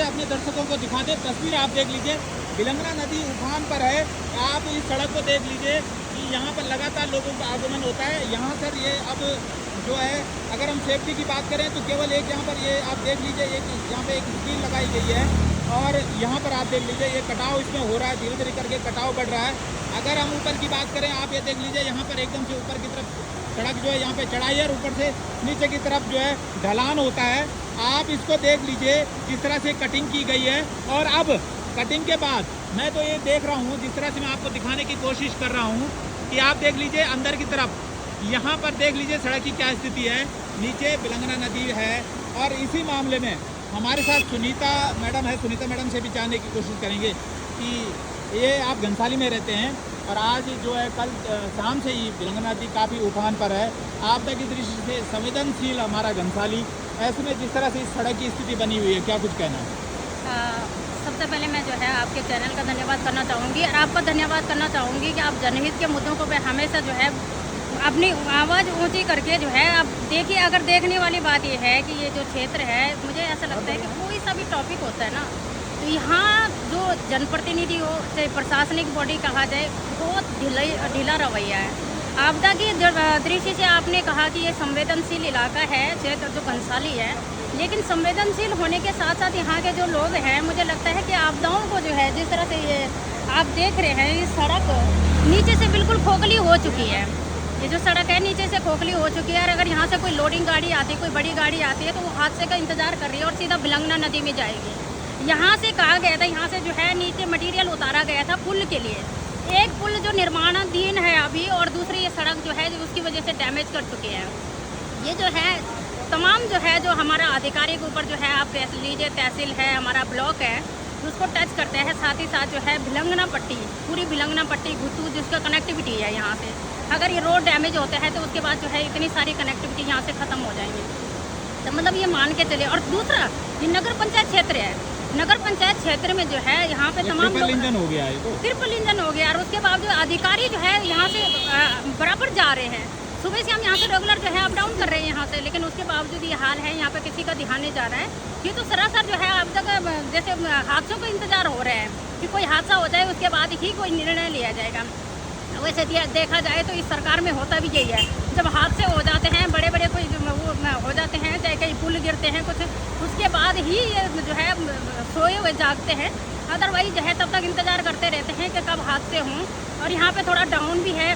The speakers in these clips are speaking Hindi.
से अपने दर्शकों को दिखा दें। तस्वीर आप देख लीजिए, बिलंगना नदी उफान पर है। आप इस सड़क को देख लीजिए कि यहाँ पर लगातार लोगों का आगमन होता है। यहाँ सर ये अब जो है, अगर हम सेफ्टी की बात करें तो केवल एक यहाँ पर ये आप देख लीजिए, एक यहाँ पे एक स्क्रीन लगाई गई है और यहाँ पर आप देख लीजिए ये कटाव इसमें हो रहा है, धीरे धीरे करके कटाव बढ़ रहा है। अगर हम ऊपर की बात करें, आप ये देख लीजिए, यहाँ पर एकदम से ऊपर की तरफ सड़क जो है यहाँ पे चढ़ाई है और ऊपर से नीचे की तरफ जो है ढलान होता है। आप इसको देख लीजिए किस तरह से कटिंग की गई है। और अब कटिंग के बाद मैं तो ये देख रहा हूँ, जिस तरह से मैं आपको दिखाने की कोशिश कर रहा हूँ कि आप देख लीजिए अंदर की तरफ, यहाँ पर देख लीजिए सड़क की क्या स्थिति है। नीचे बिलंगना नदी है और इसी मामले में हमारे साथ सुनीता मैडम है। सुनीता मैडम से भी जानने की कोशिश करेंगे कि ये आप घनसाली में रहते हैं और आज जो है कल शाम से ही बिलंगना नदी काफ़ी उफान पर है। आपदा की दृष्टि से संवेदनशील हमारा घनसाली, ऐसे में जिस तरह से इस सड़क की स्थिति बनी हुई है, क्या कुछ कहना है? सबसे पहले मैं जो है आपके चैनल का धन्यवाद करना चाहूँगी और आपका धन्यवाद करना चाहूँगी कि आप जनहित के मुद्दों को पे हमेशा जो है अपनी आवाज़ ऊंची करके जो है, आप देखिए, अगर देखने वाली बात ये है कि ये जो क्षेत्र है, मुझे ऐसा लगता है कि कोई सा भी टॉपिक होता है ना, तो यहाँ जो जनप्रतिनिधि हो, चाहे प्रशासनिक बॉडी कहा जाए, बहुत ढीला रवैया है। आपदा की दृष्टि से आपने कहा कि ये संवेदनशील इलाका है, क्षेत्र जो घनसाली है, लेकिन संवेदनशील होने के साथ साथ यहाँ के जो लोग हैं, मुझे लगता है कि आपदाओं को जो है, जिस तरह से ये आप देख रहे हैं, ये सड़क नीचे से बिल्कुल खोखली हो चुकी है। ये जो सड़क है नीचे से खोखली हो चुकी है और अगर यहाँ से कोई लोडिंग गाड़ी आती है, कोई बड़ी गाड़ी आती है, तो वो हादसे का इंतजार कर रही है और सीधा बिलंगना नदी में जाएगी। यहाँ से कहा गया था, यहाँ से जो है नीचे मटेरियल उतारा गया था पुल के लिए। एक पुल जो निर्माणाधीन है अभी और दूसरी ये सड़क जो है उसकी वजह से डैमेज कर चुके हैं। ये जो है तमाम जो है, जो हमारा आधिकारिक ऊपर जो है, आप लीजिए तहसील है, हमारा ब्लॉक है, उसको टच करते हैं। साथ ही साथ जो है बिलंगना पट्टी, पूरी बिलंगना पट्टी घुटू जिसका कनेक्टिविटी है, यहाँ से अगर ये रोड डैमेज होता है तो उसके बाद जो है इतनी सारी कनेक्टिविटी यहाँ से ख़त्म हो जाएंगी। तो मतलब ये मान के चलिए। और दूसरा, ये नगर पंचायत क्षेत्र है। नगर पंचायत क्षेत्र में जो है यहाँ पे तमाम लोग, इंजन हो गया है, ट्रिपल इंजन हो गया और उसके बावजूद अधिकारी जो है यहाँ से बराबर जा रहे हैं। सुबह से हम यहाँ से रेगुलर जो है अप डाउन कर रहे हैं यहाँ से, लेकिन उसके बावजूद ये हाल है, यहाँ पे किसी का ध्यान नहीं जा रहा है। ये तो सरासर जो है अब तक जैसे हादसों का इंतजार हो रहा है कि कोई हादसा हो जाए उसके बाद ही कोई निर्णय लिया जाएगा। वैसे देखा जाए तो इस सरकार में होता भी यही है, जब हादसे हो जाते हैं, बड़े बड़े कोई वो हो जाते हैं, चाहे कहीं पुल गिरते हैं कुछ, उसके बाद ही ये जो है सोए हुए जागते हैं। अदरवाइज जो है तब तक इंतज़ार करते रहते हैं कि कब हादसे हों। और यहाँ पे थोड़ा डाउन भी है,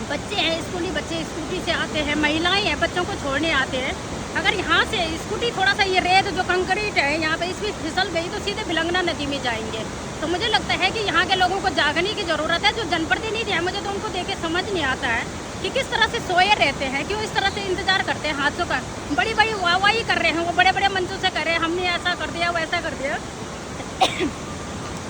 बच्चे हैं, स्कूली बच्चे स्कूटी से आते हैं, महिलाएं हैं, बच्चों को छोड़ने आते हैं। अगर यहाँ से स्कूटी थोड़ा सा ये रेत जो कंक्रीट है यहाँ पे इसमें फिसल गई तो सीधे बिलंगना नदी में जाएंगे। तो मुझे लगता है कि यहाँ के लोगों को जागने की ज़रूरत है। जो जनप्रतिनिधि है, मुझे तो उनको देख के समझ नहीं आता है कि किस तरह से सोए रहते हैं, क्यों इस तरह से इंतजार करते हैं हादसों का। बड़ी बड़ी वाहवाही कर रहे हैं, वो बड़े बड़े मंचों से कर रहे हैं, हमने ऐसा कर दिया वैसा कर दिया।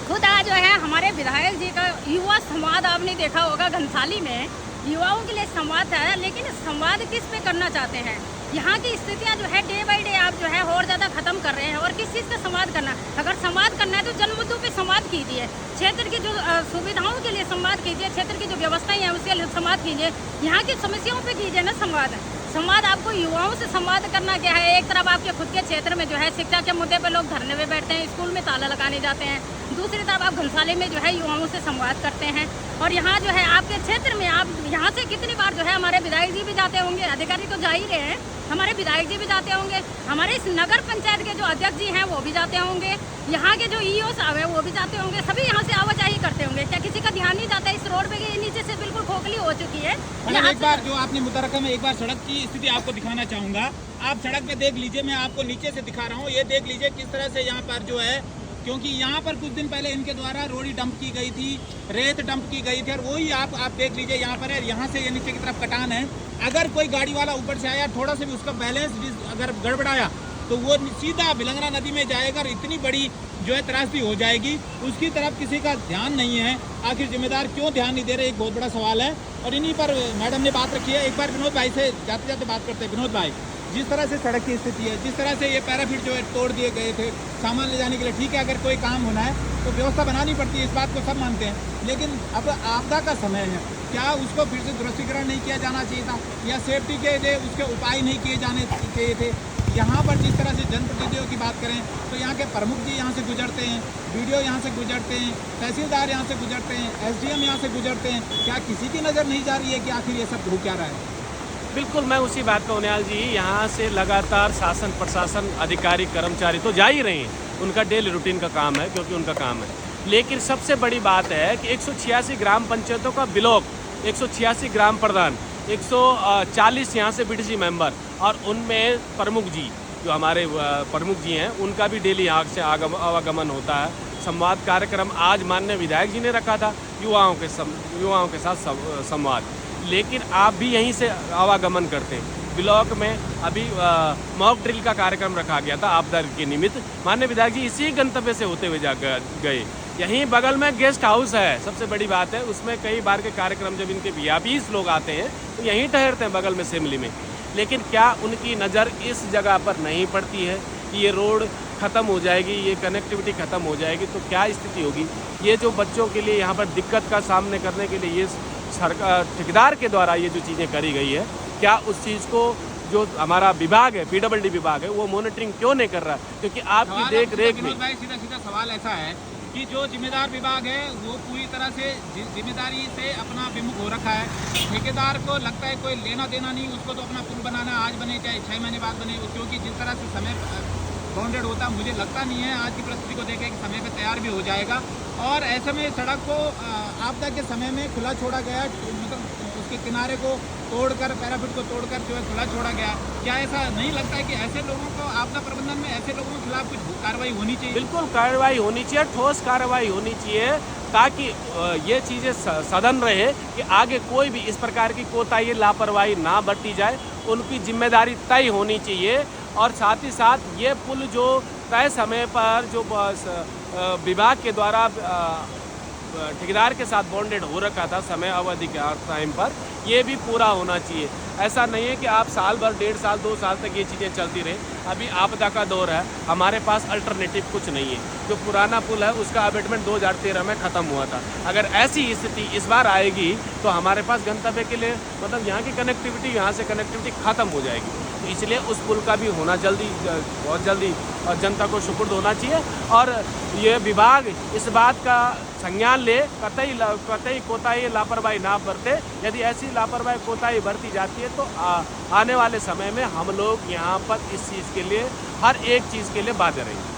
खुद आज जो है हमारे विधायक जी का युवा संवाद आपने देखा होगा, घनसाली में युवाओं के लिए संवाद है, लेकिन संवाद किस पे करना चाहते हैं? यहाँ की स्थितियाँ जो है डे बाई डे आप जो है और ज़्यादा खत्म कर रहे हैं। और किस चीज़ का संवाद करना, अगर संवाद करना है तो जन मुद्दों पे संवाद कीजिए, क्षेत्र की जो सुविधाओं के लिए संवाद कीजिए, क्षेत्र की जो व्यवस्थाएं हैं उसके लिए संवाद कीजिए, यहाँ की समस्याओं पे कीजिए ना संवाद। संवाद आपको युवाओं से संवाद करना क्या है? एक तरफ आपके खुद के क्षेत्र में जो है शिक्षा के मुद्दे पे लोग धरने में बैठते हैं, स्कूल में ताला लगाने जाते हैं, दूसरी तरफ आप घनसाली में जो है युवाओं से संवाद करते हैं। और यहाँ जो है आपके क्षेत्र में, आप यहाँ से कितनी बार जो है हमारे विधायक जी भी जाते होंगे, अधिकारी तो जा ही रहे हैं, हमारे विधायक जी भी जाते होंगे, हमारे इस नगर पंचायत के जो अध्यक्ष जी हैं वो भी जाते होंगे, यहाँ के जो ईओ साहब हैं वो भी जाते होंगे, सभी यहाँ से आवाजाही करते होंगे। क्या किसी का ध्यान नहीं जाता? इस रोड पे नीचे से बिल्कुल खोखली हो चुकी है। एक बार जो आपने मुद्दा रखा, मैं एक बार सड़क की स्थिति आपको दिखाना चाहूँगा। आप सड़क पे देख लीजिए, मैं आपको नीचे से दिखा रहा हूँ, ये देख लीजिए किस तरह से यहाँ पर जो है, क्योंकि यहाँ पर कुछ दिन पहले इनके द्वारा रोड़ी डंप की गई थी, रेत डंप की गई थी और वही आप देख लीजिए यहाँ पर है। यहाँ से ये नीचे की तरफ कटान है, अगर कोई गाड़ी वाला ऊपर से आया, थोड़ा सा भी उसका बैलेंस अगर गड़बड़ाया तो वो सीधा बिलंगना नदी में जाएगा और इतनी बड़ी जो है त्रासदी हो जाएगी। उसकी तरफ किसी का ध्यान नहीं है। आखिर जिम्मेदार क्यों ध्यान नहीं दे रहे, एक बहुत बड़ा सवाल है। और इन्हीं पर मैडम ने बात रखी है। एक बार विनोद भाई से जाते जाते बात करते हैं। विनोद भाई, जिस तरह से सड़क की स्थिति है, जिस तरह से ये पैराफिट जो है तोड़ दिए गए थे सामान ले जाने के लिए, ठीक है, अगर कोई काम होना है तो व्यवस्था बनानी पड़ती है, इस बात को सब मानते हैं, लेकिन अब आपदा का समय है, क्या उसको फिर से दुरुस्तीकरण नहीं किया जाना चाहिए था, या सेफ्टी के लिए उसके उपाय नहीं किए जाने चाहिए थे, यहाँ पर जिस तरह से जनप्रतिनिधियों की बात करें तो यहाँ के प्रमुख जी यहाँ से गुजरते हैं, बीडीओ यहाँ से गुजरते हैं, तहसीलदार यहाँ से गुजरते हैं, एसडीएम यहाँ से गुजरते हैं, क्या किसी की नज़र नहीं जा रही है कि आखिर ये सब हो क्या रहा है? बिल्कुल, मैं उसी बात का उन्याल जी, यहाँ से लगातार शासन प्रशासन अधिकारी कर्मचारी तो जा ही रहे हैं, उनका डेली रूटीन का काम है, क्योंकि उनका काम है। लेकिन सबसे बड़ी बात है कि 186 ग्राम पंचायतों का ब्लॉक, 186 ग्राम प्रधान, 140 यहाँ से बीडीसी मेंबर और उनमें प्रमुख जी, जो हमारे प्रमुख जी हैं, उनका भी डेली यहाँ से आवागमन होता है। संवाद कार्यक्रम आज माननीय विधायक जी ने रखा था, युवाओं के साथ संवाद, लेकिन आप भी यहीं से आवागमन करते हैं। ब्लॉक में अभी मॉक ड्रिल का कार्यक्रम रखा गया था आपदा के निमित्त, माननीय विधायक जी इसी गंतव्य से होते हुए गए। यहीं बगल में गेस्ट हाउस है, सबसे बड़ी बात है, उसमें कई बार के कार्यक्रम जब इनके वीआईपीज़ लोग आते हैं तो यहीं ठहरते हैं बगल में सिमली में। लेकिन क्या उनकी नज़र इस जगह पर नहीं पड़ती है कि ये रोड ख़त्म हो जाएगी, ये कनेक्टिविटी ख़त्म हो जाएगी तो क्या स्थिति होगी? ये जो बच्चों के लिए यहाँ पर दिक्कत का सामने करने के लिए ये सरकार ठेकेदार के द्वारा ये जो चीज़ें करी गई है, क्या उस चीज़ को जो हमारा विभाग है, पीडब्ल्यूडी विभाग है, वो मॉनिटरिंग क्यों नहीं कर रहा? क्योंकि आपकी देख रेख में सीधा सवाल ऐसा है कि जो जिम्मेदार विभाग है वो पूरी तरह से जिम्मेदारी से अपना विमुख हो रखा है। ठेकेदार को लगता है कोई लेना देना नहीं, उसको तो अपना पुल बनाना आज बने चाहे 6 महीने बाद बने, क्योंकि जिस तरह से समय बाउंडेड होता है, मुझे लगता नहीं है आज की परिस्थिति को देखें कि समय पे तैयार भी हो जाएगा। और ऐसे में सड़क को आपदा के समय में खुला छोड़ा गया, मतलब उसके किनारे को तोड़कर, पैराफिट को तोड़कर जो है खुला छोड़ा गया। क्या ऐसा नहीं लगता है कि ऐसे लोगों को आपदा प्रबंधन में ऐसे लोगों के खिलाफ कुछ कार्रवाई होनी चाहिए? बिल्कुल कार्रवाई होनी चाहिए, ठोस कार्रवाई होनी चाहिए, ताकि ये चीज़ें सदन रहे कि आगे कोई भी इस प्रकार की कोताही लापरवाही ना बरती जाए, उनकी जिम्मेदारी तय होनी चाहिए। और साथ ही साथ ये पुल जो तय समय पर जो विभाग के द्वारा ठेकेदार के साथ बॉन्डेड हो रखा था समय अवधि के टाइम पर, ये भी पूरा होना चाहिए। ऐसा नहीं है कि आप साल भर, 1.5 साल, 2 साल तक ये चीज़ें चलती रहे। अभी आपदा का दौर है, हमारे पास अल्टरनेटिव कुछ नहीं है। जो पुराना पुल है उसका अबेटमेंट 2013 में ख़त्म हुआ था। अगर ऐसी स्थिति इस बार आएगी तो हमारे पास गंतव्य के लिए, मतलब यहाँ की कनेक्टिविटी, यहाँ से कनेक्टिविटी ख़त्म हो जाएगी। तो इसलिए उस पुल का भी होना जल्दी, बहुत जल्दी जनता को सुपुर्द होना चाहिए। और ये विभाग इस बात का संज्ञान ले, कतई कोताही लापरवाही ना बरते। यदि ऐसी लापरवाही कोताही बरती जाती है तो आने वाले समय में हम लोग यहाँ पर इस चीज़ के लिए, हर एक चीज़ के लिए बाध्य रहेंगे।